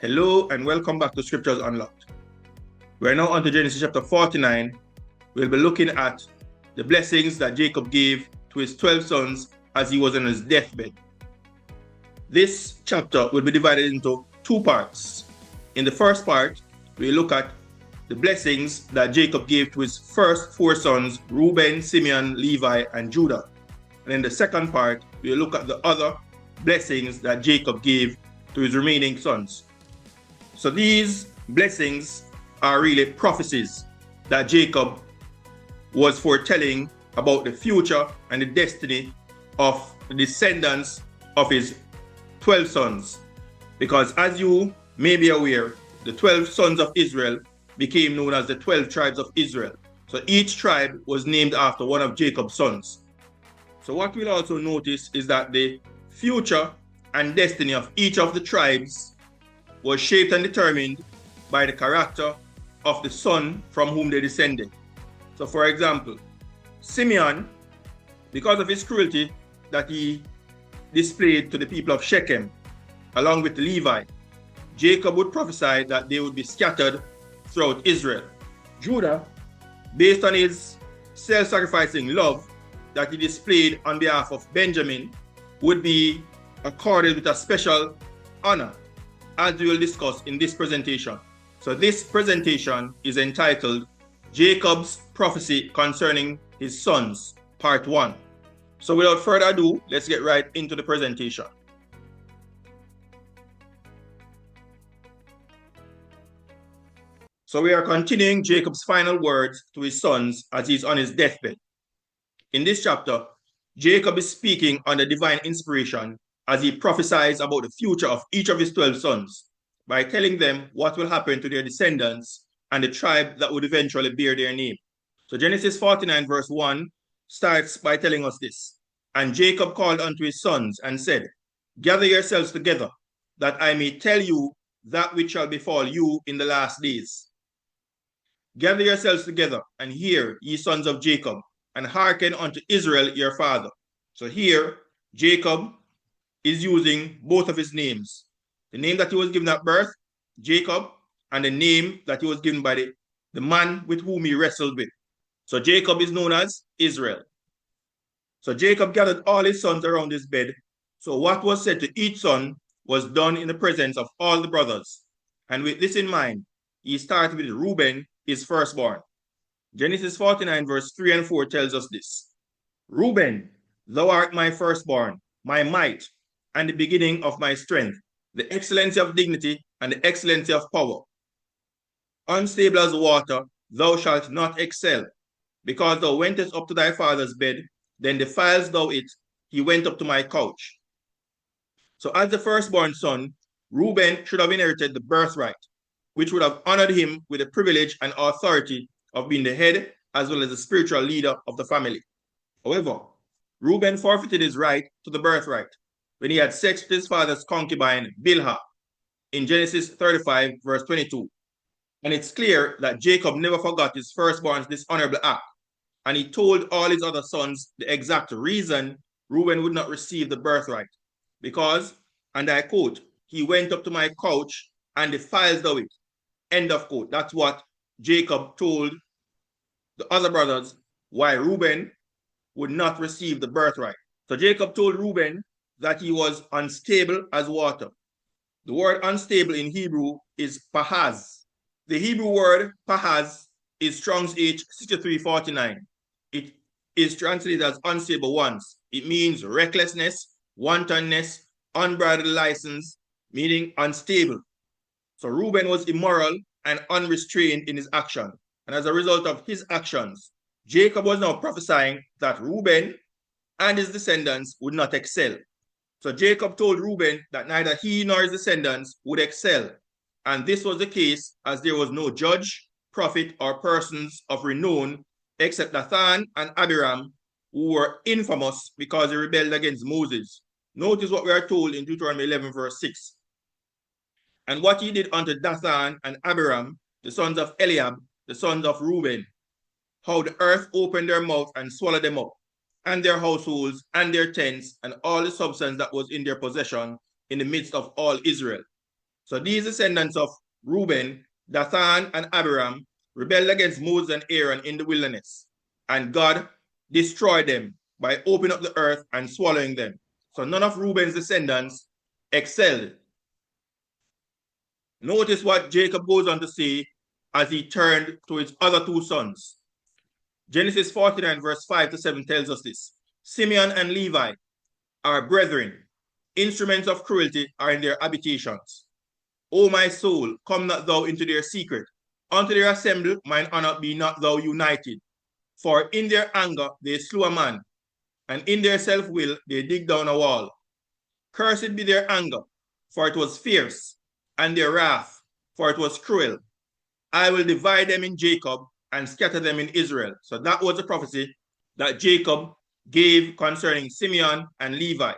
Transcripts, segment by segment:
Hello and welcome back to Scriptures Unlocked. We're now on to Genesis chapter 49. We'll be looking at the blessings that Jacob gave to his 12 sons as he was on his deathbed. This chapter will be divided into two parts. In the first part, we'll look at the blessings that Jacob gave to his first 4 sons, Reuben, Simeon, Levi, and Judah. And in the second part, we'll look at the other blessings that Jacob gave to his remaining sons. So these blessings are really prophecies that Jacob was foretelling about the future and the destiny of the descendants of his 12 sons. Because as you may be aware, the 12 sons of Israel became known as the 12 tribes of Israel. So each tribe was named after one of Jacob's sons. So what we'll also notice is that the future and destiny of each of the tribes was shaped and determined by the character of the son from whom they descended. So for example, Simeon, because of his cruelty that he displayed to the people of Shechem, along with Levi, Jacob would prophesy that they would be scattered throughout Israel. Judah, based on his self-sacrificing love that he displayed on behalf of Benjamin, would be accorded with a special honor, as we will discuss in this presentation. So this presentation is entitled Jacob's Prophecy Concerning His Sons, Part 1. So without further ado, let's get right into the presentation. So we are continuing Jacob's final words to his sons as he's on his deathbed. In this chapter, Jacob is speaking under divine inspiration as he prophesies about the future of each of his 12 sons by telling them what will happen to their descendants and the tribe that would eventually bear their name. So Genesis 49 verse 1 starts by telling us this. And Jacob called unto his sons and said, Gather yourselves together, that I may tell you that which shall befall you in the last days. Gather yourselves together, and hear, ye sons of Jacob, and hearken unto Israel your father. So here, Jacob is using both of his names. The name that he was given at birth, Jacob, and the name that he was given by the man with whom he wrestled with. So Jacob is known as Israel. So Jacob gathered all his sons around his bed. So what was said to each son was done in the presence of all the brothers. And with this in mind, he started with Reuben, his firstborn. Genesis 49 verse 3 and 4 tells us this. Reuben, thou art my firstborn, my might, and the beginning of my strength, the excellency of dignity and the excellency of power. Unstable as water, thou shalt not excel, because thou wentest up to thy father's bed, then defilest thou it, he went up to my couch. So as the firstborn son, Reuben should have inherited the birthright, which would have honored him with the privilege and authority of being the head as well as the spiritual leader of the family. However, Reuben forfeited his right to the birthright when he had sex with his father's concubine, Bilhah, in Genesis 35, verse 22. And it's clear that Jacob never forgot his firstborn's dishonorable act, and he told all his other sons the exact reason Reuben would not receive the birthright. Because, and I quote, he went up to my couch and defiled thou it. End of quote. That's what Jacob told the other brothers why Reuben would not receive the birthright. So Jacob told Reuben that he was unstable as water. The word unstable in Hebrew is pahaz. The Hebrew word pahaz is Strong's H 6349. It is translated as unstable ones. It means recklessness, wantonness, unbridled license, meaning unstable. So Reuben was immoral and unrestrained in his action. And as a result of his actions, Jacob was now prophesying that Reuben and his descendants would not excel. So Jacob told Reuben that neither he nor his descendants would excel. And this was the case as there was no judge, prophet, or persons of renown except Dathan and Abiram, who were infamous because they rebelled against Moses. Notice what we are told in Deuteronomy 11 verse 6. And what he did unto Dathan and Abiram, the sons of Eliab, the sons of Reuben, how the earth opened their mouth and swallowed them up, and their households, and their tents, and all the substance that was in their possession in the midst of all Israel. So these descendants of Reuben, Dathan and Abiram, rebelled against Moses and Aaron in the wilderness, and God destroyed them by opening up the earth and swallowing them. So none of Reuben's descendants excelled. Notice what Jacob goes on to say as he turned to his other two sons. Genesis 49 verse 5 to 7 tells us this. Simeon and Levi are brethren. Instruments of cruelty are in their habitations. O my soul, come not thou into their secret. Unto their assembly mine honor be not thou united. For in their anger they slew a man, and in their self-will they dig down a wall. Cursed be their anger, for it was fierce, and their wrath, for it was cruel. I will divide them in Jacob and scatter them in Israel. So that was the prophecy that Jacob gave concerning Simeon and Levi.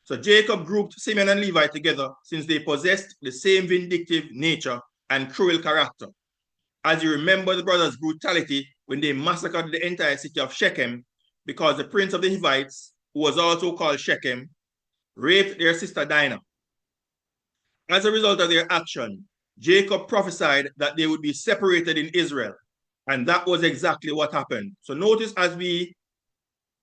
So Jacob grouped Simeon and Levi together since they possessed the same vindictive nature and cruel character. As you remember the brothers' brutality when they massacred the entire city of Shechem because the prince of the Hivites, who was also called Shechem, raped their sister Dinah. As a result of their action, Jacob prophesied that they would be separated in Israel. And that was exactly what happened. So notice as we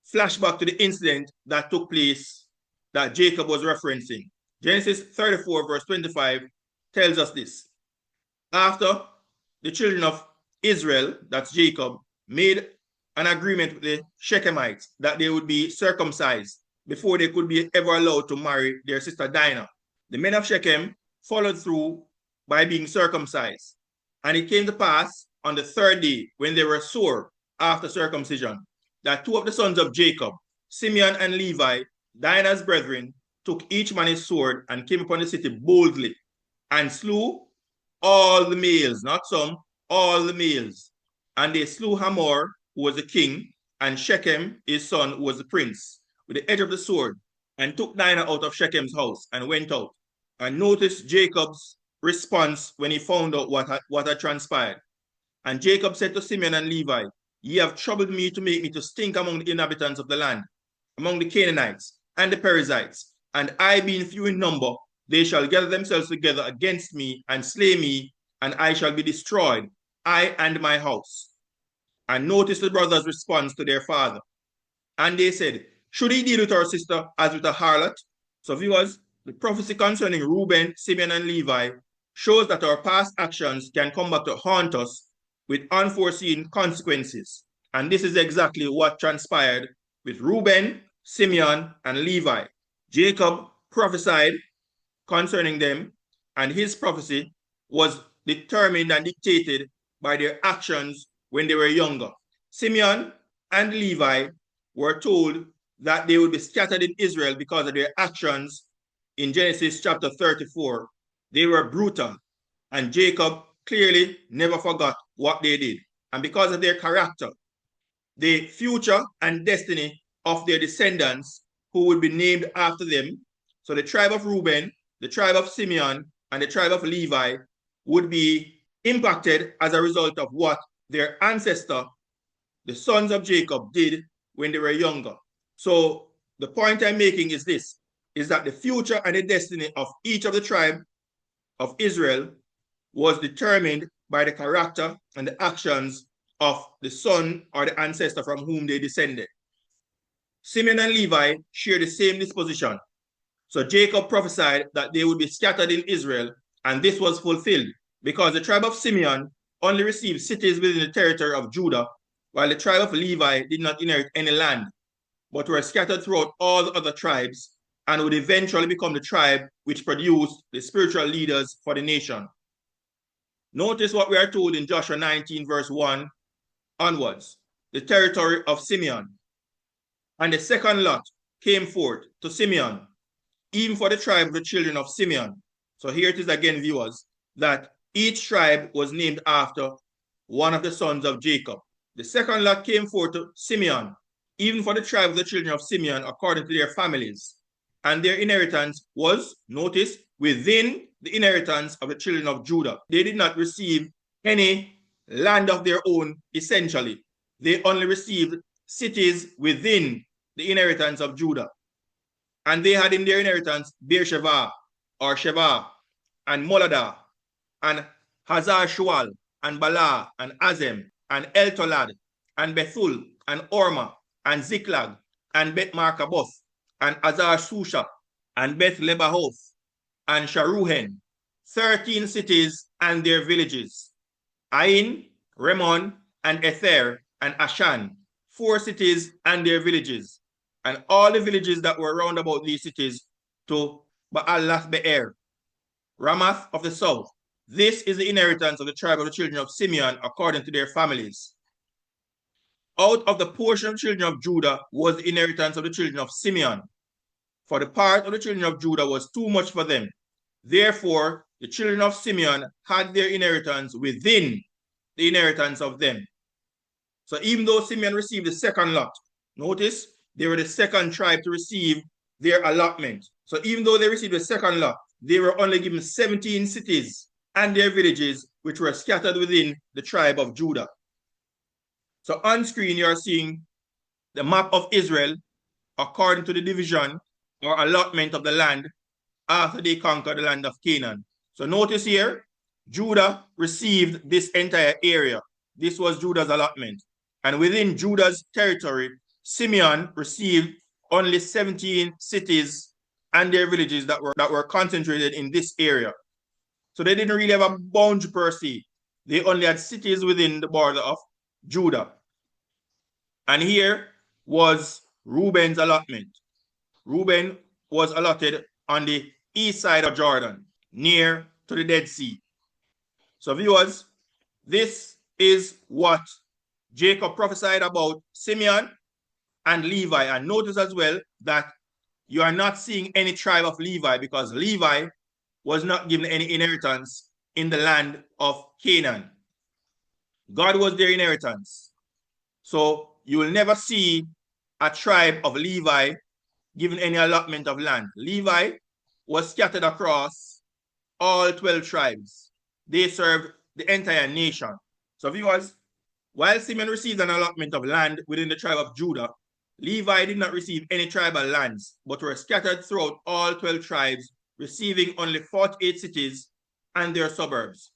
flash back to the incident that took place that Jacob was referencing. Genesis 34 verse 25 tells us this. After the children of Israel, that's Jacob, made an agreement with the Shechemites that they would be circumcised before they could be ever allowed to marry their sister Dinah. The men of Shechem followed through by being circumcised. And it came to pass on the third day, when they were sore after circumcision, that two of the sons of Jacob, Simeon and Levi, Dinah's brethren, took each man his sword and came upon the city boldly and slew all the males, not some, all the males. And they slew Hamor, who was the king, and Shechem, his son, who was the prince, with the edge of the sword, and took Dinah out of Shechem's house and went out. And notice Jacob's response when he found out what had transpired. And Jacob said to Simeon and Levi, ye have troubled me to make me to stink among the inhabitants of the land, among the Canaanites and the Perizzites, and I being few in number, they shall gather themselves together against me and slay me, and I shall be destroyed, I and my house. And notice the brothers' response to their father. And they said, should he deal with our sister as with a harlot? So viewers, the prophecy concerning Reuben, Simeon, and Levi shows that our past actions can come back to haunt us with unforeseen consequences. And this is exactly what transpired with Reuben, Simeon, and Levi. Jacob prophesied concerning them, and his prophecy was determined and dictated by their actions when they were younger. Simeon and Levi were told that they would be scattered in Israel because of their actions in Genesis chapter 34. They were brutal, and Jacob clearly never forgot what they did. And because of their character, the future and destiny of their descendants who would be named after them, so the tribe of Reuben, the tribe of Simeon, and the tribe of Levi would be impacted as a result of what their ancestor, the sons of Jacob, did when they were younger. So the point I'm making is this, is that the future and the destiny of each of the tribe of Israel was determined by the character and the actions of the son or the ancestor from whom they descended. Simeon and Levi share the same disposition. So Jacob prophesied that they would be scattered in Israel, and this was fulfilled because the tribe of Simeon only received cities within the territory of Judah, while the tribe of Levi did not inherit any land, but were scattered throughout all the other tribes and would eventually become the tribe which produced the spiritual leaders for the nation. Notice what we are told in Joshua 19 verse 1 onwards, the territory of Simeon. And the second lot came forth to Simeon, even for the tribe of the children of Simeon. So here it is again, viewers, that each tribe was named after one of the sons of Jacob. The second lot came forth to Simeon, even for the tribe of the children of Simeon, according to their families. And their inheritance was, notice, within the inheritance of the children of Judah. They did not receive any land of their own, essentially. They only received cities within the inheritance of Judah. And they had in their inheritance Beersheba or Sheba, and Moladah, and Hazar Shual, and Bala, and Azem, and Eltolad, and Bethul, and Orma, and Ziklag, and Beth Markaboth, and Azar Susha, and Beth Lebahoth, and Sharuhen, 13 cities and their villages. Ain, Remon, and Ether, and Ashan, 4 cities and their villages, and all the villages that were round about these cities to Baal Be'er, Ramath of the south. This is the inheritance of the tribe of the children of Simeon according to their families. Out of the portion of the children of Judah was the inheritance of the children of Simeon. For the part of the children of Judah was too much for them. Therefore, the children of Simeon had their inheritance within the inheritance of them. So even though Simeon received the second lot, notice they were the second tribe to receive their allotment. So even though they received the second lot, they were only given 17 cities and their villages, which were scattered within the tribe of Judah. So on screen, you are seeing the map of Israel according to the division or allotment of the land after they conquered the land of Canaan. So notice here, Judah received this entire area. This was Judah's allotment. And within Judah's territory, Simeon received only 17 cities and their villages that were concentrated in this area. So they didn't really have a boundary per se. They only had cities within the border of Judah. And here was Reuben's allotment. Reuben was allotted on the east side of Jordan, near to the Dead Sea. So viewers, this is what Jacob prophesied about Simeon and Levi. And notice as well that you are not seeing any tribe of Levi because Levi was not given any inheritance in the land of Canaan. God was their inheritance. So you will never see a tribe of Levi given any allotment of land. Levi was scattered across all 12 tribes. They served the entire nation. So viewers, while Simeon received an allotment of land within the tribe of Judah, Levi did not receive any tribal lands, but were scattered throughout all 12 tribes, receiving only 48 cities and their suburbs.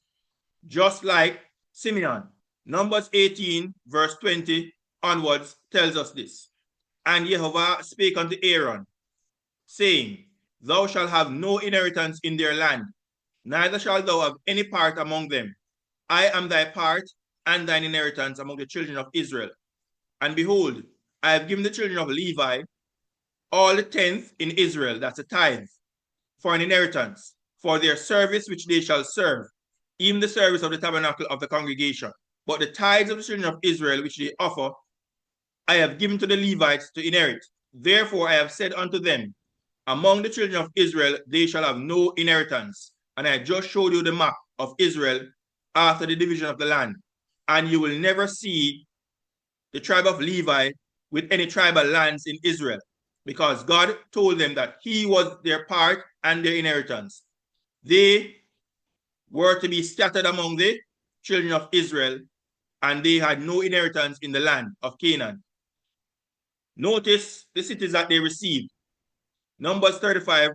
Just like Simeon. Numbers 18, verse 20 onwards tells us this. And Jehovah spake unto Aaron, saying, Thou shalt have no inheritance in their land, neither shalt thou have any part among them. I am thy part and thine inheritance among the children of Israel. And behold, I have given the children of Levi all the tenth in Israel, that's a tithe, for an inheritance, for their service which they shall serve, even the service of the tabernacle of the congregation. But the tithes of the children of Israel which they offer, I have given to the Levites to inherit. Therefore I have said unto them, among the children of Israel they shall have no inheritance. And I just showed you the map of Israel after the division of the land. And you will never see the tribe of Levi with any tribal lands in Israel, because God told them that he was their part and their inheritance. They were to be scattered among the children of Israel, and they had no inheritance in the land of Canaan. Notice the cities that they received. Numbers 35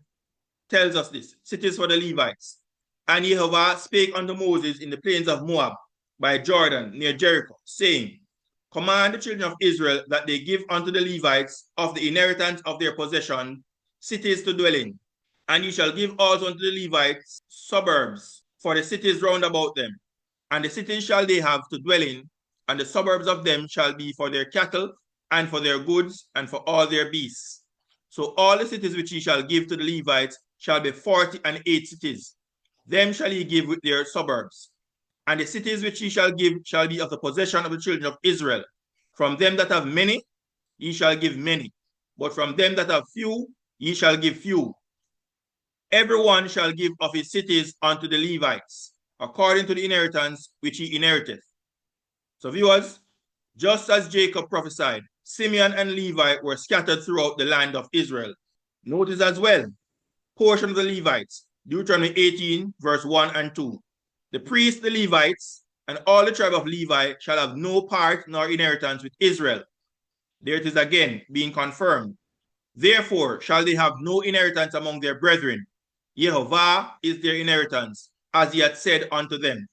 tells us this, cities for the Levites. And Jehovah spake unto Moses in the plains of Moab by Jordan near Jericho, saying, Command the children of Israel that they give unto the Levites of the inheritance of their possession cities to dwell in. And ye shall give also unto the Levites suburbs for the cities round about them. And the cities shall they have to dwell in, and the suburbs of them shall be for their cattle, and for their goods, and for all their beasts. So all the cities which ye shall give to the Levites shall be 48 cities. Them shall ye give with their suburbs. And the cities which ye shall give shall be of the possession of the children of Israel. From them that have many, ye shall give many. But from them that have few, ye shall give few. Everyone shall give of his cities unto the Levites, according to the inheritance which he inheriteth. So viewers, just as Jacob prophesied, Simeon and Levi were scattered throughout the land of Israel. Notice as well, portion of the Levites, Deuteronomy 18, verse 1 and 2. The priests, the Levites, and all the tribe of Levi shall have no part nor inheritance with Israel. There it is again, being confirmed. Therefore shall they have no inheritance among their brethren, Jehovah is their inheritance, as he had said unto them.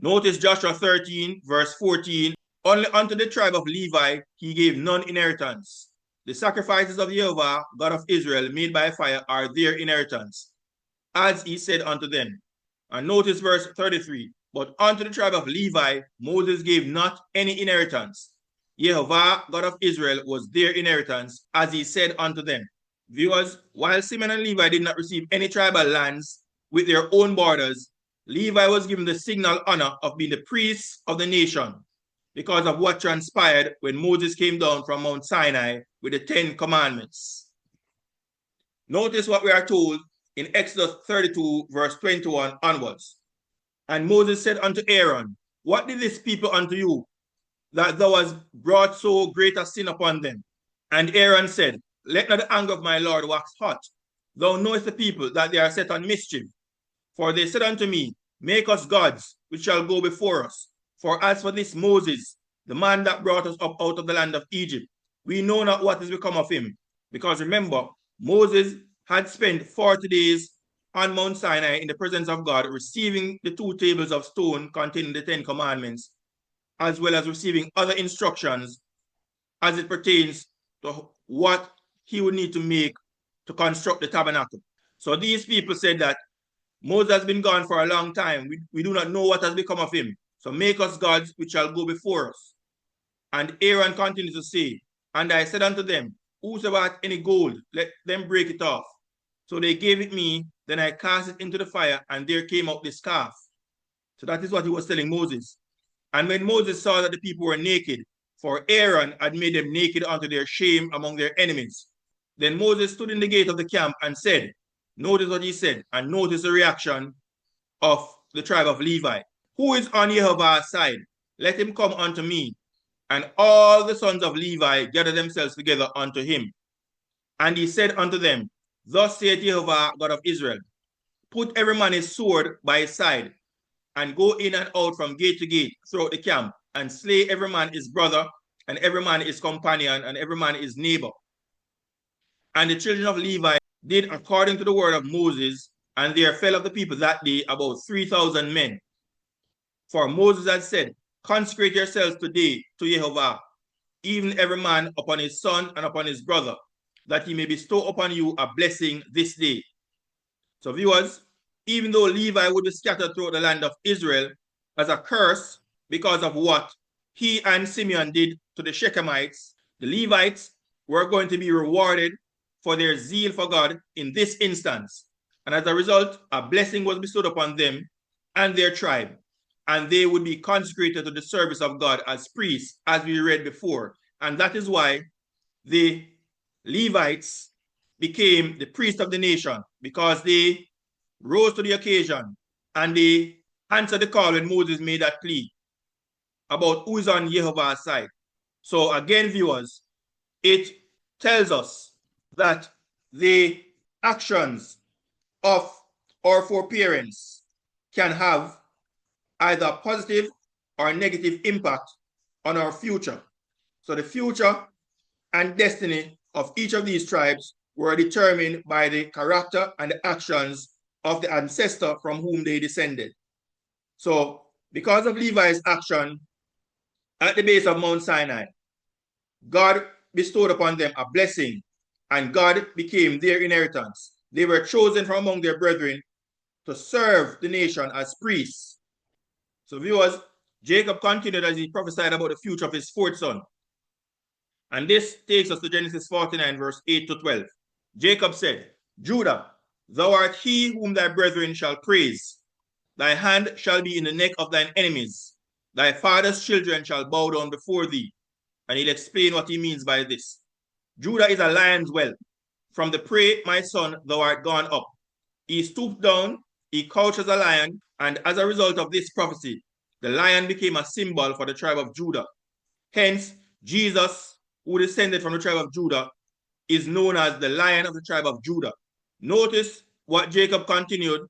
Notice Joshua 13, verse 14. Only unto the tribe of Levi he gave none inheritance. The sacrifices of Jehovah, God of Israel, made by fire, are their inheritance, as he said unto them. And notice verse 33. But unto the tribe of Levi, Moses gave not any inheritance. Jehovah, God of Israel, was their inheritance, as he said unto them. Viewers, while Simeon and Levi did not receive any tribal lands with their own borders, Levi was given the signal honor of being the priests of the nation because of what transpired when Moses came down from Mount Sinai with the 10 commandments. Notice what we are told in Exodus 32, verse 21 onwards. And Moses said unto Aaron, what did this people unto you, that thou hast brought so great a sin upon them? And Aaron said, let not the anger of my Lord wax hot. Thou knowest the people that they are set on mischief. For they said unto me, make us gods, which shall go before us. For as for this Moses, the man that brought us up out of the land of Egypt, we know not what is become of him. Because remember, Moses had spent 40 days on Mount Sinai in the presence of God, receiving the 2 tables of stone containing the 10 commandments, as well as receiving other instructions as it pertains to what he would need to make to construct the tabernacle. So these people said that Moses has been gone for a long time. We do not know what has become of him. So make us gods which shall go before us. And Aaron continues to say, and I said unto them, whosoever hath any gold, let them break it off. So they gave it me, then I cast it into the fire, and there came out this calf. So that is what he was telling Moses. And when Moses saw that the people were naked, for Aaron had made them naked unto their shame among their enemies, then Moses stood in the gate of the camp and said, notice what he said, and notice the reaction of the tribe of Levi. Who is on Jehovah's side? Let him come unto me. And all the sons of Levi gathered themselves together unto him. And he said unto them, thus saith Jehovah, God of Israel, put every man his sword by his side, and go in and out from gate to gate throughout the camp, and slay every man his brother, and every man his companion, and every man his neighbor. And the children of Levi did according to the word of Moses, and there fell of the people that day about 3,000 men. For Moses had said, consecrate yourselves today to Jehovah, even every man upon his son and upon his brother, that he may bestow upon you a blessing this day. So viewers, even though Levi would be scattered throughout the land of Israel as a curse because of what he and Simeon did to the Shechemites, the Levites were going to be rewarded for their zeal for God in this instance. And as a result, a blessing was bestowed upon them and their tribe, and they would be consecrated to the service of God as priests, as we read before. And that is why the Levites became the priests of the nation, because they rose to the occasion and they answered the call when Moses made that plea about who is on Jehovah's side. So again, viewers, it tells us that the actions of our foreparents can have either positive or negative impact on our future. So the future and destiny of each of these tribes were determined by the character and the actions of the ancestor from whom they descended. So because of Levi's action at the base of Mount Sinai, God bestowed upon them a blessing, and God became their inheritance. They were chosen from among their brethren to serve the nation as priests. So viewers, Jacob continued as he prophesied about the future of his 4th son. And this takes us to Genesis 49, verse 8 to 12. Jacob said, Judah, thou art he whom thy brethren shall praise. Thy hand shall be in the neck of thine enemies. Thy father's children shall bow down before thee. And he'll explain what he means by this. Judah is a lion's whelp. From the prey, my son, thou art gone up. He stooped down, he couched as a lion, and as a result of this prophecy, the lion became a symbol for the tribe of Judah. Hence, Jesus, who descended from the tribe of Judah, is known as the Lion of the tribe of Judah. Notice what Jacob continued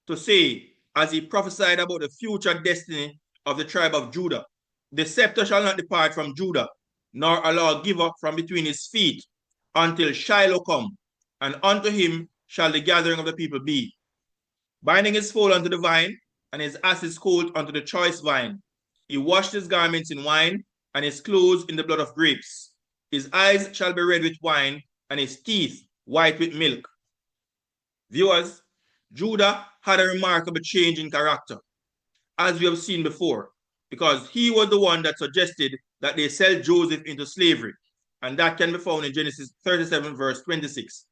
to say as he prophesied about the future destiny of the tribe of Judah. The scepter shall not depart from Judah, nor a lawgiver from between his feet, until Shiloh come, and unto him shall the gathering of the people be. Binding his foal unto the vine, and his ass's coat unto the choice vine. He washed his garments in wine, and his clothes in the blood of grapes. His eyes shall be red with wine, and his teeth white with milk. Viewers, Judah had a remarkable change in character, as we have seen before, because he was the one that suggested that they sell Joseph into slavery, and that can be found in Genesis 37, verse 26.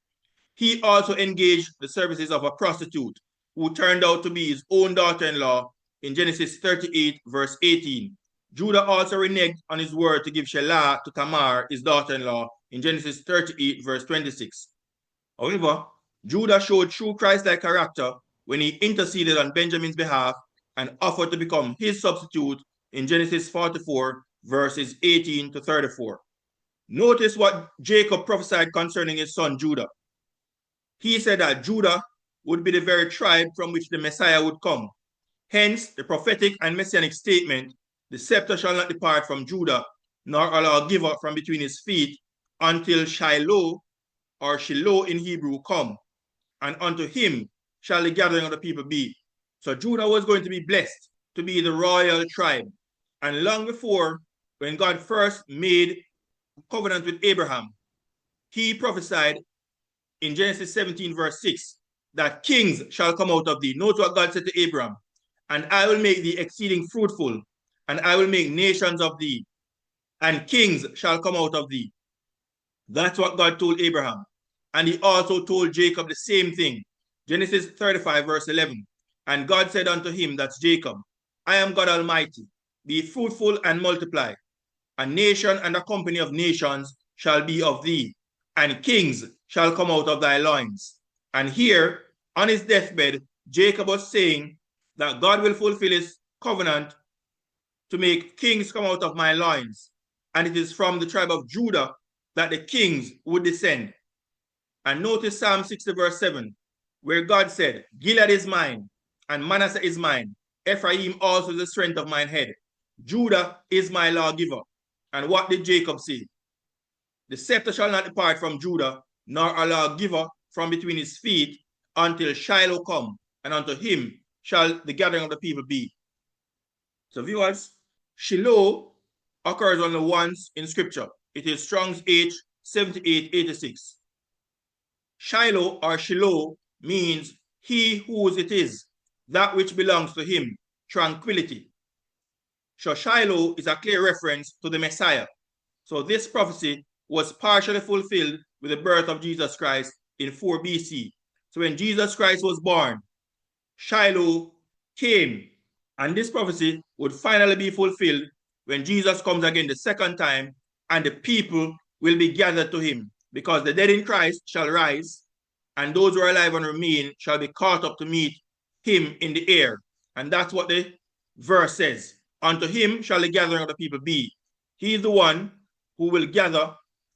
He also engaged the services of a prostitute, who turned out to be his own daughter-in-law in Genesis 38, verse 18. Judah also reneged on his word to give Shelah to Tamar, his daughter-in-law, in Genesis 38, verse 26. However, Judah showed true Christ-like character when he interceded on Benjamin's behalf and offered to become his substitute in Genesis 44, verses 18 to 34. Notice what Jacob prophesied concerning his son Judah. He said that Judah would be the very tribe from which the Messiah would come. Hence, the prophetic and messianic statement, the scepter shall not depart from Judah, nor a lawgiver from between his feet, until Shiloh, or Shiloh in Hebrew, come, and unto him shall the gathering of the people be. So Judah was going to be blessed to be the royal tribe. And long before, when God first made covenant with Abraham, he prophesied in Genesis 17, verse 6, that kings shall come out of thee. Note what God said to Abraham. And I will make thee exceeding fruitful, and I will make nations of thee, and kings shall come out of thee. That's what God told Abraham. And he also told Jacob the same thing. Genesis 35, verse 11. And God said unto him, that's Jacob, I am God Almighty. Be fruitful and multiply. A nation and a company of nations shall be of thee, and kings shall come out of thy loins. And here, on his deathbed, Jacob was saying that God will fulfill his covenant to make kings come out of my loins. And it is from the tribe of Judah that the kings would descend. And notice Psalm 60, verse 7, where God said, Gilead is mine, and Manasseh is mine. Ephraim also is the strength of mine head. Judah is my lawgiver. And what did Jacob say? The scepter shall not depart from Judah, nor a lawgiver from between his feet, until Shiloh come, and unto him shall the gathering of the people be. So viewers, Shiloh occurs only once in scripture. It is Strong's H 7886. Shiloh or Shiloh means he whose it is, that which belongs to him, tranquility. So Shiloh is a clear reference to the Messiah. So this prophecy was partially fulfilled with the birth of Jesus Christ in 4 BC. So when Jesus Christ was born, Shiloh came, and this prophecy would finally be fulfilled when Jesus comes again the second time, and the people will be gathered to him, because the dead in Christ shall rise, and those who are alive and remain shall be caught up to meet him in the air. And that's what the verse says. Unto him shall the gathering of the people be. He is the one who will gather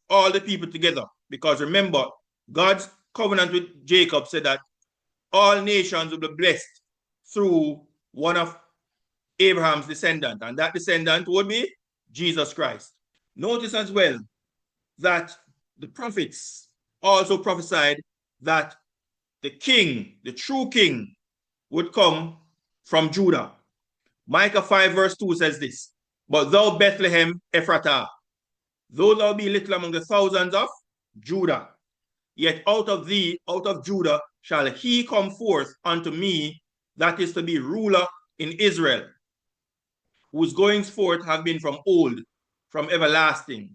all the people together. Because remember, God's covenant with Jacob said that all nations will be blessed through one of Abraham's descendants. And that descendant would be Jesus Christ. Notice as well that the prophets also prophesied that the king, the true king, would come from Judah. Micah 5 verse 2 says this, But thou Bethlehem Ephratah, though thou be little among the thousands of Judah, yet out of thee, out of Judah, shall he come forth unto me, that is to be ruler in Israel, whose goings forth have been from old, from everlasting.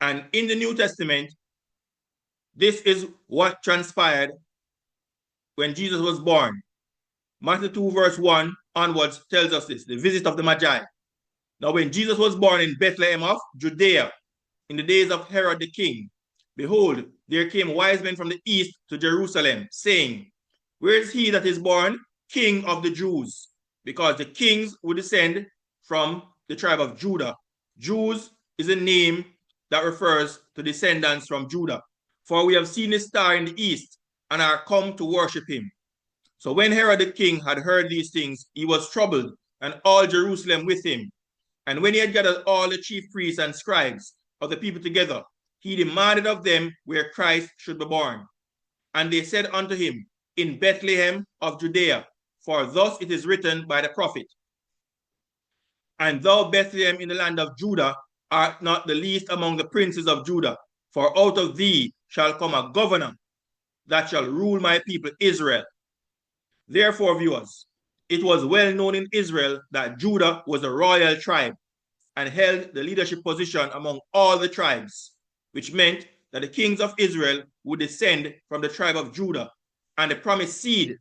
And in the New Testament, this is what transpired when Jesus was born. Matthew 2 verse 1 onwards tells us this, the visit of the Magi. Now when Jesus was born in Bethlehem of Judea, in the days of Herod the king, behold, there came wise men from the east to Jerusalem, saying, Where is he that is born King of the Jews? Because the kings would descend from the tribe of Judah. Jews is a name that refers to descendants from Judah. For we have seen his star in the east, and are come to worship him. So when Herod the king had heard these things, he was troubled, and all Jerusalem with him. And when he had gathered all the chief priests and scribes of the people together, he demanded of them where Christ should be born. And they said unto him, In Bethlehem of Judea, for thus it is written by the prophet, And thou, Bethlehem, in the land of Judah, art not the least among the princes of Judah, for out of thee shall come a governor that shall rule my people Israel. Therefore, viewers, it was well known in Israel that Judah was a royal tribe and held the leadership position among all the tribes, which meant that the kings of Israel would descend from the tribe of Judah, and the promised seed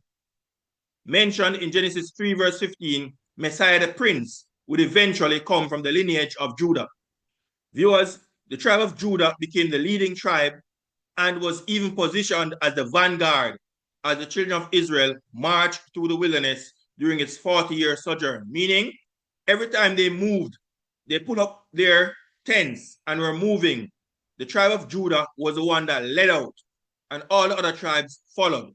mentioned in Genesis 3 verse 15, Messiah the Prince, would eventually come from the lineage of Judah. Viewers, the tribe of Judah became the leading tribe and was even positioned as the vanguard as the children of Israel marched through the wilderness during its 40-year sojourn, meaning every time they moved, they put up their tents and were moving. The tribe of Judah was the one that led out, and all the other tribes followed.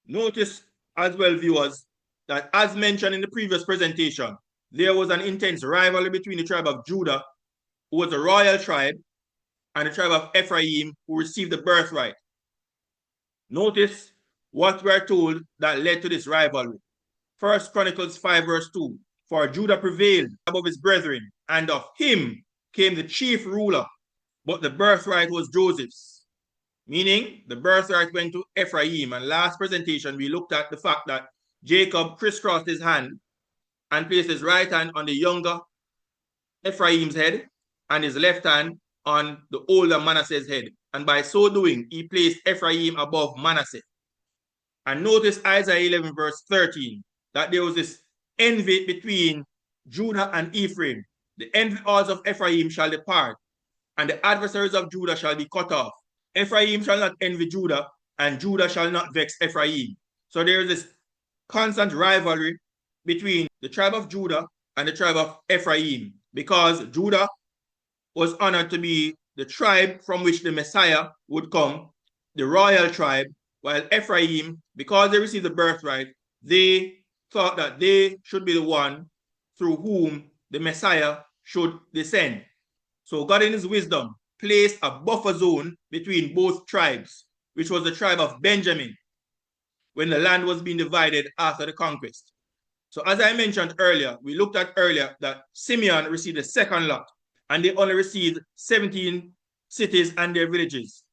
Notice as well, viewers, that as mentioned in the previous presentation, there was an intense rivalry between the tribe of Judah, who was a royal tribe, and the tribe of Ephraim, who received the birthright. Notice what we're told that led to this rivalry. 1 Chronicles 5 verse 2, For Judah prevailed above his brethren, and of him came the chief ruler, but the birthright was Joseph's. Meaning, the birthright went to Ephraim. And last presentation, we looked at the fact that Jacob crisscrossed his hand and placed his right hand on the younger Ephraim's head and his left hand on the older Manasseh's head. And by so doing, he placed Ephraim above Manasseh. And notice Isaiah 11 verse 13, that there was this envy between Judah and Ephraim. The envy also of Ephraim shall depart, and the adversaries of Judah shall be cut off. Ephraim shall not envy Judah, and Judah shall not vex Ephraim. So there is this constant rivalry between the tribe of Judah and the tribe of Ephraim, because Judah was honored to be the tribe from which the Messiah would come, the royal tribe, while Ephraim, because they received the birthright, they thought that they should be the one through whom the Messiah should descend. So God in his wisdom placed a buffer zone between both tribes, which was the tribe of Benjamin, when the land was being divided after the conquest. So as I mentioned earlier, we looked at earlier that Simeon received the second lot, and they only received 17 cities and their villages.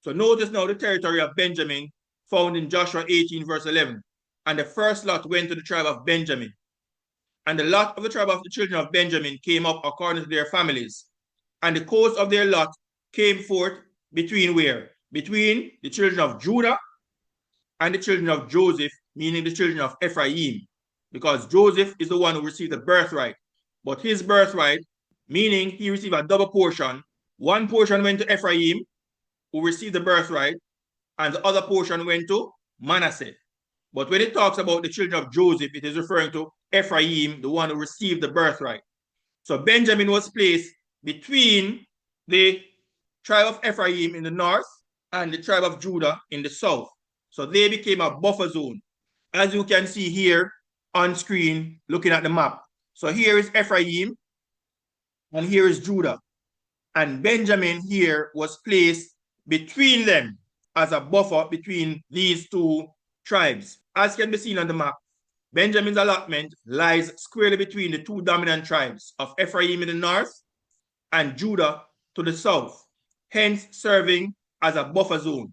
So notice now the territory of Benjamin found in Joshua 18 verse 11. And the first lot went to the tribe of Benjamin. And the lot of the tribe of the children of Benjamin came up according to their families. And the coast of their lot came forth between where? Between the children of Judah and the children of Joseph, meaning the children of Ephraim. Because Joseph is the one who received the birthright. But his birthright, meaning he received a double portion. One portion went to Ephraim, who received the birthright, and the other portion went to Manasseh. But when it talks about the children of Joseph, it is referring to Ephraim, the one who received the birthright. So Benjamin was placed between the tribe of Ephraim in the north and the tribe of Judah in the south. So they became a buffer zone, as you can see here on screen looking at the map. So here is Ephraim and here is Judah. And Benjamin here was placed between them as a buffer between these two tribes. As can be seen on the map, Benjamin's allotment lies squarely between the two dominant tribes of Ephraim in the north and Judah to the south, hence serving as a buffer zone.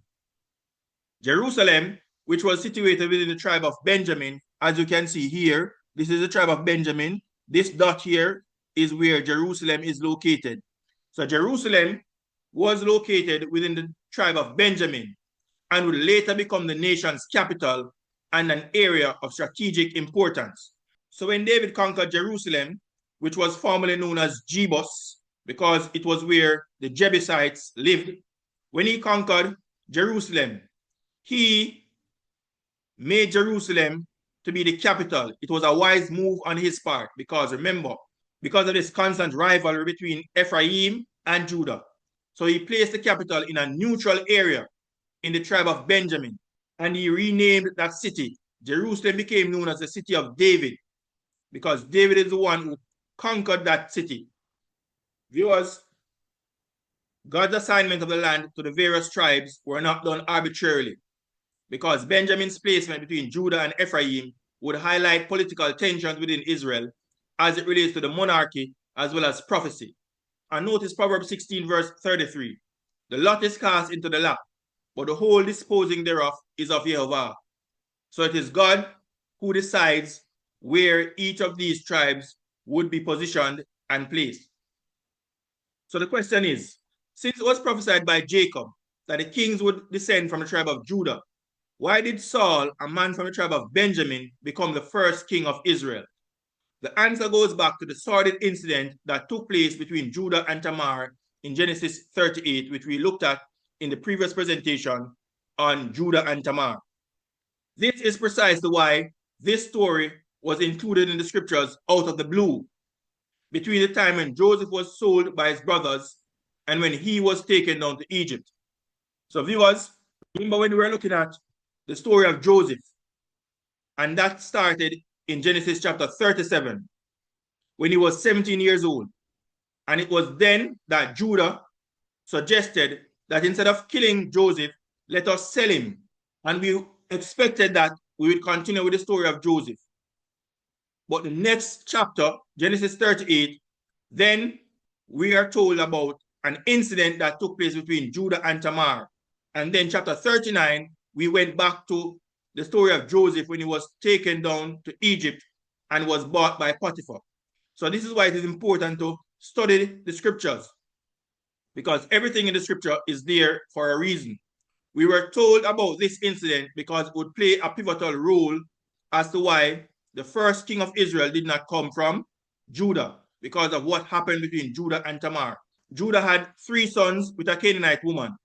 Jerusalem, which was situated within the tribe of Benjamin, as you can see here, this is the tribe of Benjamin. This dot here is where Jerusalem is located. So Jerusalem was located within the tribe of Benjamin and would later become the nation's capital and an area of strategic importance. So when David conquered Jerusalem, which was formerly known as Jebus, because it was where the Jebusites lived, when he conquered Jerusalem, he made Jerusalem to be the capital. It was a wise move on his part because remember, because of this constant rivalry between Ephraim and Judah. So he placed the capital in a neutral area in the tribe of Benjamin, and he renamed that city. Jerusalem became known as the city of David because David is the one who conquered that city. Viewers, God's assignment of the land to the various tribes were not done arbitrarily. because Benjamin's placement between Judah and Ephraim would highlight political tensions within Israel as it relates to the monarchy as well as prophecy. And notice Proverbs 16 verse 33. The lot is cast into the lap, but the whole disposing thereof is of Jehovah. So it is God who decides where each of these tribes would be positioned and placed. So the question is, since it was prophesied by Jacob that the kings would descend from the tribe of Judah, why did Saul, a man from the tribe of Benjamin, become the first king of Israel? The answer goes back to the sordid incident that took place between Judah and Tamar in Genesis 38, which we looked at in the previous presentation on Judah and Tamar. This is precisely why this story was included in the scriptures out of the blue, between the time when Joseph was sold by his brothers and when he was taken down to Egypt. So viewers, remember when we were looking at the story of Joseph, and that started in Genesis chapter 37, when he was 17 years old. And it was then that Judah suggested that instead of killing Joseph, let us sell him. And we expected that we would continue with the story of Joseph. But the next chapter, Genesis 38, then we are told about an incident that took place between Judah and Tamar. And then chapter 39, we went back to the story of Joseph when he was taken down to Egypt and was bought by Potiphar. So this is why it is important to study the scriptures, because everything in the scripture is there for a reason. We were told about this incident because it would play a pivotal role as to why the first king of Israel did not come from Judah, because of what happened between Judah and Tamar. Judah had 3 sons with a Canaanite woman,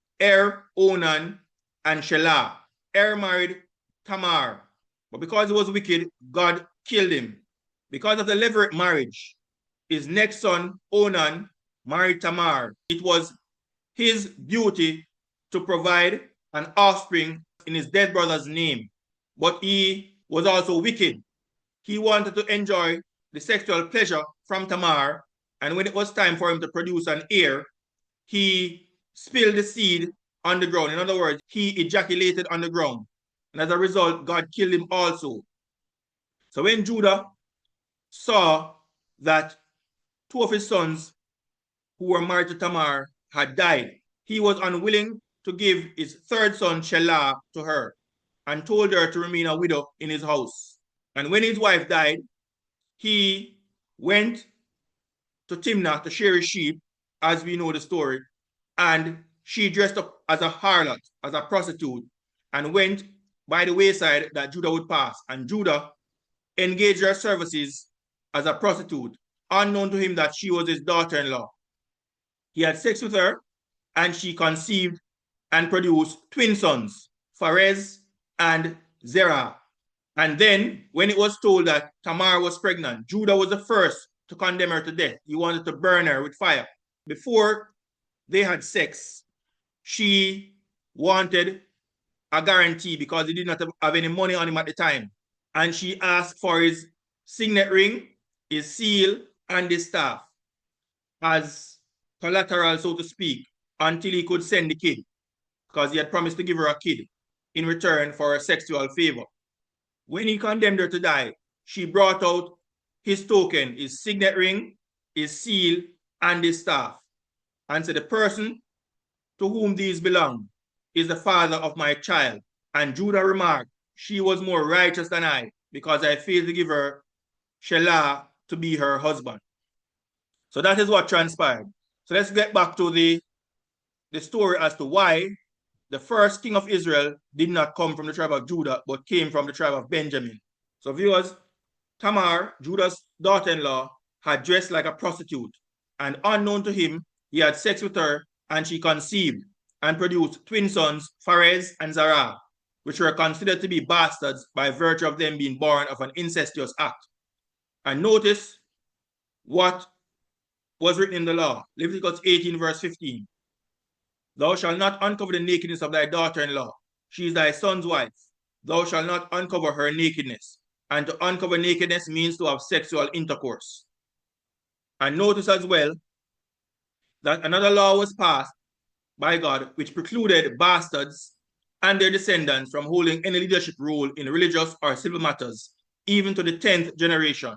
Onan, and Shelah. Married Tamar, but because he was wicked, God killed him. Because of the levirate marriage, his next son, Onan, married Tamar. It was his duty to provide an offspring in his dead brother's name, but he was also wicked. He wanted to enjoy the sexual pleasure from Tamar, and when it was time for him to produce an heir, he spilled the seed on the ground. In other words, he ejaculated on the ground. And as a result, God killed him also. So when Judah saw that 2 of his sons who were married to Tamar had died, he was unwilling to give his 3rd son, Shelah, to her, and told her to remain a widow in his house. And when his wife died, he went to Timnah to shear his sheep, as we know the story, and she dressed up as a harlot, as a prostitute, and went by the wayside that Judah would pass. And Judah engaged her services as a prostitute, unknown to him that she was his daughter-in-law. He had sex with her, and she conceived and produced twin sons, Pharez and Zerah. And then, when it was told that Tamar was pregnant, Judah was the first to condemn her to death. He wanted to burn her with fire. Before they had sex, she wanted a guarantee because he did not have any money on him at the time. And she asked for his signet ring, his seal, and his staff as collateral, so to speak, until he could send the kid, because he had promised to give her a kid in return for a sexual favor. When he condemned her to die, she brought out his token, his signet ring, his seal, and his staff, and said, the person to whom these belong is the father of my child. And Judah remarked, she was more righteous than I, because I failed to give her Shelah to be her husband. So that is what transpired. So let's get back to the story as to why the first king of Israel did not come from the tribe of Judah, but came from the tribe of Benjamin. So viewers, Tamar, Judah's daughter-in-law, had dressed like a prostitute, and unknown to him, he had sex with her, and she conceived and produced twin sons, Pharez and Zerah, which were considered to be bastards by virtue of them being born of an incestuous act. And notice what was written in the law, Leviticus 18 verse 15. Thou shalt not uncover the nakedness of thy daughter-in-law. She is thy son's wife. Thou shalt not uncover her nakedness. And to uncover nakedness means to have sexual intercourse. And notice as well that another law was passed by God which precluded bastards and their descendants from holding any leadership role in religious or civil matters, even to the 10th generation.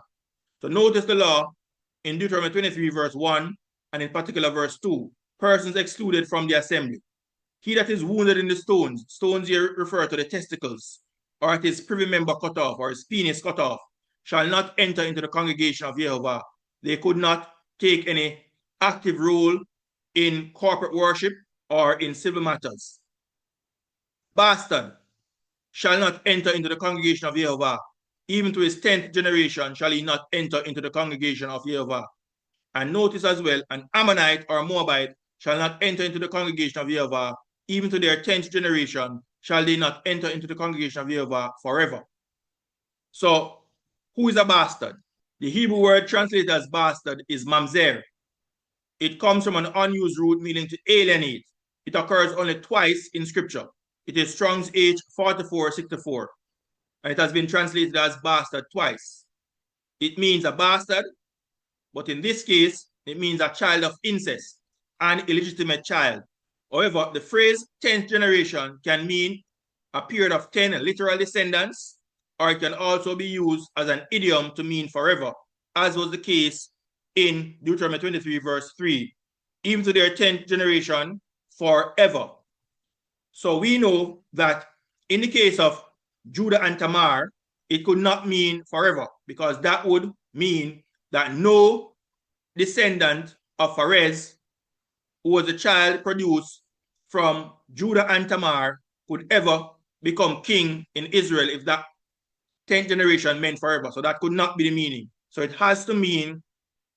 So notice the law in Deuteronomy 23, verse 1, and in particular verse 2, persons excluded from the assembly. He that is wounded in the stones here refer to the testicles, or his privy member cut off, or his penis cut off, shall not enter into the congregation of Jehovah. They could not take any active role in corporate worship or in civil matters. Bastard shall not enter into the congregation of Jehovah. Even to his 10th generation shall he not enter into the congregation of Jehovah. And notice as well, an Ammonite or Moabite shall not enter into the congregation of Jehovah. Even to their 10th generation shall they not enter into the congregation of Jehovah forever. So, who is a bastard? The Hebrew word translated as bastard is mamzer. It comes from an unused root meaning to alienate. It occurs only twice in scripture. It is Strong's H 4464, and it has been translated as bastard twice. It means a bastard, but in this case, it means a child of incest, an illegitimate child. However, the phrase 10th generation can mean a period of 10 literal descendants, or it can also be used as an idiom to mean forever, as was the case in Deuteronomy 23, verse 3, even to their 10th generation, forever. So we know that in the case of Judah and Tamar, it could not mean forever, because that would mean that no descendant of Perez, who was a child produced from Judah and Tamar, could ever become king in Israel if that 10th generation meant forever. So that could not be the meaning. So it has to mean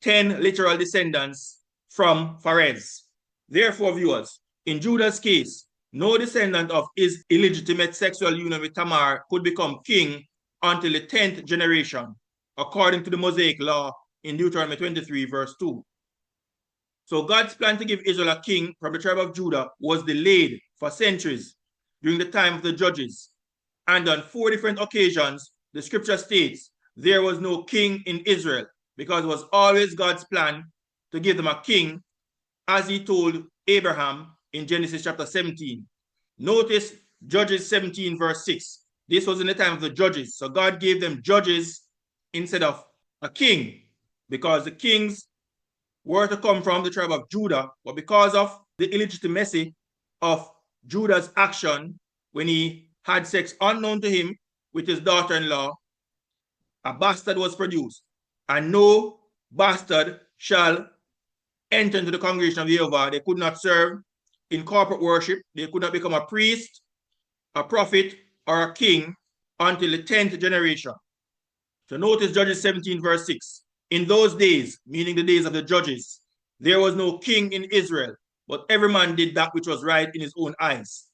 10 literal descendants from Perez. Therefore, viewers, in Judah's case, no descendant of his illegitimate sexual union with Tamar could become king until the 10th generation, according to the Mosaic law in Deuteronomy 23, verse 2. So God's plan to give Israel a king from the tribe of Judah was delayed for centuries during the time of the judges. And on 4 different occasions, the scripture states there was no king in Israel, because it was always God's plan to give them a king, as he told Abraham in Genesis chapter 17. Notice Judges 17, verse 6. This was in the time of the judges. So God gave them judges instead of a king, because the kings were to come from the tribe of Judah, but because of the illegitimacy of Judah's action when he had sex unknown to him with his daughter-in-law, a bastard was produced, and no bastard shall enter into the congregation of Jehovah. They could not serve in corporate worship. They could not become a priest, a prophet, or a king until the 10th generation. So notice Judges 17, verse 6. In those days, meaning the days of the judges, there was no king in Israel, but every man did that which was right in his own eyes.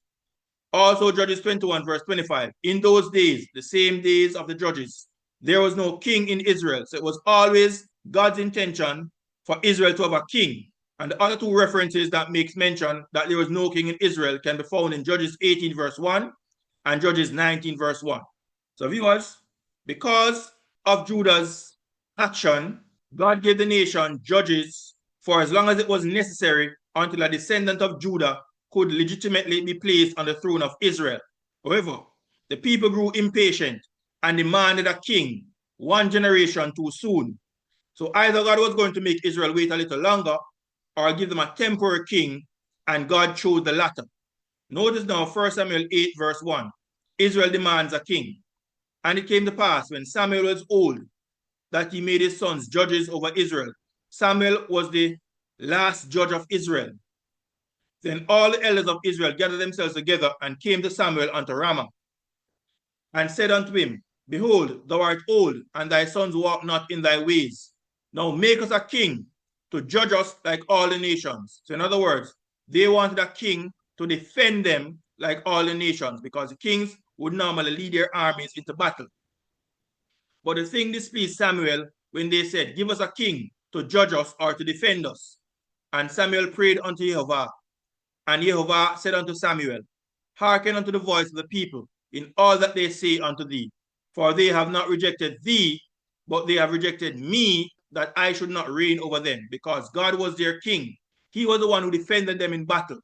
Also Judges 21, verse 25. In those days, the same days of the judges, there was no king in Israel. So it was always God's intention for Israel to have a king. And the other two references that makes mention that there was no king in Israel can be found in Judges 18, verse 1 and Judges 19, verse 1. So viewers, because of Judah's action, God gave the nation judges for as long as it was necessary until a descendant of Judah could legitimately be placed on the throne of Israel. However, the people grew impatient and demanded a king 1 generation too soon. So either God was going to make Israel wait a little longer or give them a temporary king, and God chose the latter. Notice now 1 Samuel 8, verse 1. Israel demands a king. And it came to pass when Samuel was old that he made his sons judges over Israel. Samuel was the last judge of Israel. Then all the elders of Israel gathered themselves together and came to Samuel unto Ramah, and said unto him, Behold, thou art old, and thy sons walk not in thy ways. Now make us a king to judge us like all the nations. So in other words, they wanted a king to defend them like all the nations, because the kings would normally lead their armies into battle. But the thing displeased Samuel when they said, Give us a king to judge us or to defend us. And Samuel prayed unto Jehovah. And Jehovah said unto Samuel, Hearken unto the voice of the people in all that they say unto thee. For they have not rejected thee, but they have rejected me, that I should not reign over them, because God was their king. He was the one who defended them in battle.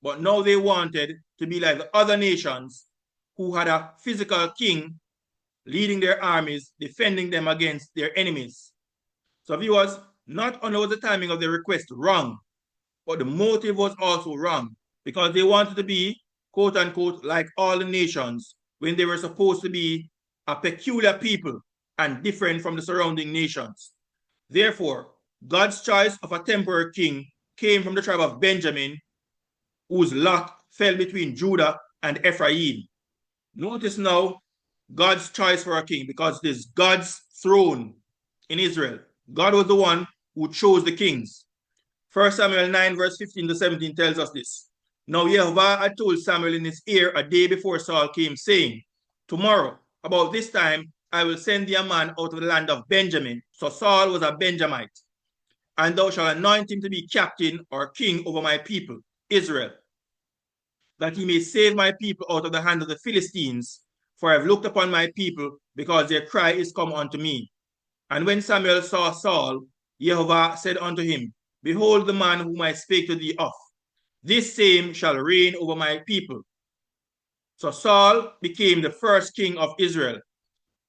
but now they wanted to be like the other nations who had a physical king leading their armies, defending them against their enemies. So viewers, not only was the timing of the request wrong, but the motive was also wrong, because they wanted to be, quote unquote, like all the nations when they were supposed to be a peculiar people and different from the surrounding nations. Therefore, God's choice of a temporary king came from the tribe of Benjamin, whose lot fell between Judah and Ephraim. Notice now God's choice for a king, because it is God's throne in Israel. God was the one who chose the kings. 1 Samuel 9 verse 15 to 17 tells us this. Now Jehovah had told Samuel in his ear a day before Saul came, saying, tomorrow, about this time, I will send thee a man out of the land of Benjamin. So Saul was a Benjamite. And thou shalt anoint him to be captain or king over my people, Israel, that he may save my people out of the hand of the Philistines. For I have looked upon my people, because their cry is come unto me. And when Samuel saw Saul, Jehovah said unto him, behold the man whom I spake to thee of. This same shall reign over my people. So Saul became the first king of Israel.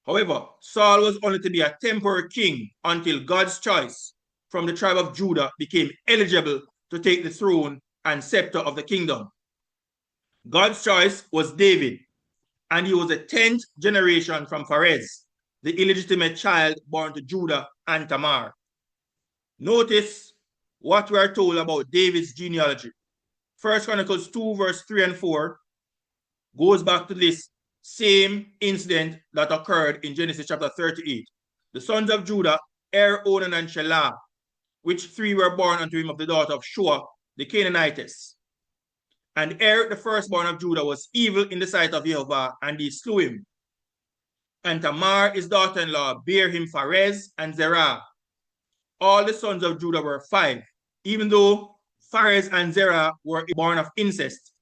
However, Saul was only to be a temporary king until God's choice from the tribe of Judah became eligible to take the throne and scepter of the kingdom. God's choice was David, and he was the 10th generation from Pharez, the illegitimate child born to Judah and Tamar. Notice what we are told about David's genealogy. 1 Chronicles 2 verse 3 and 4 goes back to this same incident that occurred in Genesis chapter 38. The sons of Judah, Onan, and Shelah, which three were born unto him of the daughter of Shua, the Canaanitess. And the firstborn of Judah, was evil in the sight of Jehovah, and he slew him. And Tamar, his daughter-in-law, bare him Pharez and Zerah. All the sons of Judah were 5. Even though Pharez and Zerah were born of incest,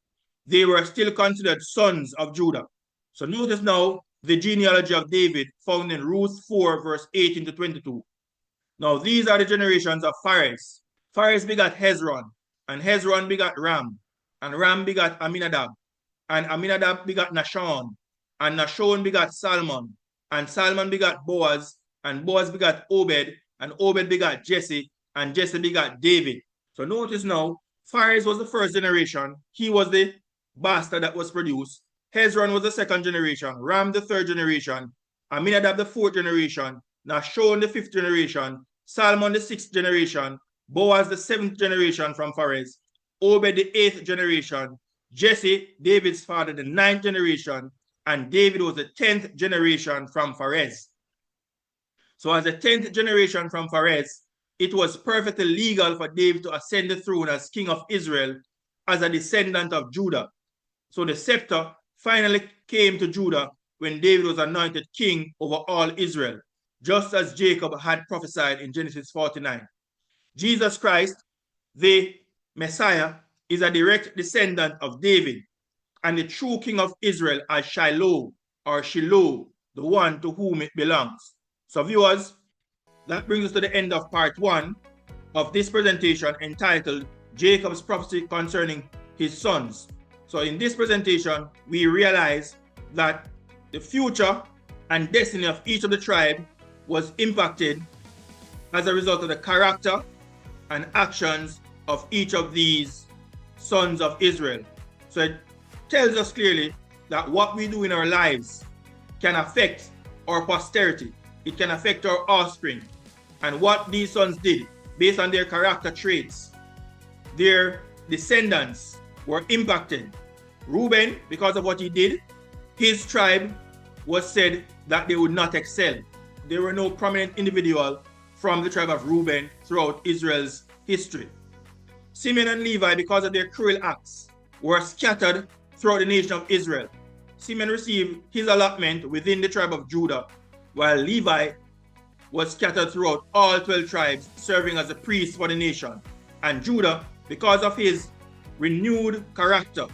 they were still considered sons of Judah. So notice now the genealogy of David found in Ruth 4 verse 18 to 22. Now these are the generations of Pharez. Pharez begot Hezron, and Hezron begot Ram, and Ram begot Aminadab, and Aminadab begot Nahshon, and Nahshon begot Salmon, and Salmon begot Boaz, and Boaz begot Obed, and Obed begot Jesse, and Jesse begot David. So notice now, Pharez was the first generation. He was the bastard that was produced. Hezron was the second generation, Ram the third generation, Aminadab the fourth generation, Nahshon the fifth generation, Salmon the sixth generation, Boaz the seventh generation from Pharez, Obed the eighth generation, Jesse, David's father, the ninth generation, and David was the 10th generation from Pharez. So as the 10th generation from Pharez, it was perfectly legal for David to ascend the throne as king of Israel as a descendant of Judah. So the scepter finally came to Judah when David was anointed king over all Israel, just as Jacob had prophesied in Genesis 49. Jesus Christ, the Messiah, is a direct descendant of David and the true king of Israel as Shiloh, the one to whom it belongs. So viewers, that brings us to the end of part 1 of this presentation entitled Jacob's prophecy concerning his sons. So in this presentation, we realize that the future and destiny of each of the tribe was impacted as a result of the character and actions of each of these sons of Israel. So it tells us clearly that what we do in our lives can affect our posterity. It can affect our offspring. And what these sons did, based on their character traits, their descendants were impacted. Reuben, because of what he did, his tribe was said that they would not excel. There were no prominent individual from the tribe of Reuben throughout Israel's history. Simeon and Levi, because of their cruel acts, were scattered throughout the nation of Israel. Simeon received his allotment within the tribe of Judah, while Levi was scattered throughout all 12 tribes, serving as a priest for the nation. And Judah, because of his renewed character,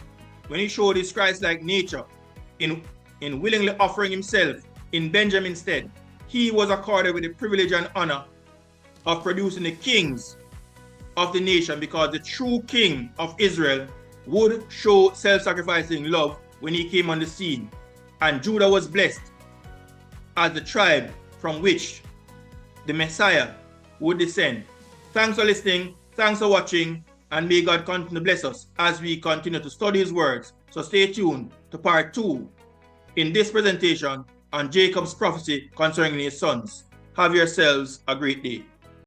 when he showed his Christ-like nature in willingly offering himself in Benjamin's stead, he was accorded with the privilege and honor of producing the kings of the nation, because the true king of Israel would show self-sacrificing love when he came on the scene, and Judah was blessed as the tribe from which the Messiah would descend. Thanks for listening, thanks for watching, and may God continue to bless us as we continue to study his words. So stay tuned to part 2 in this presentation on Jacob's prophecy concerning his sons. Have yourselves a great day.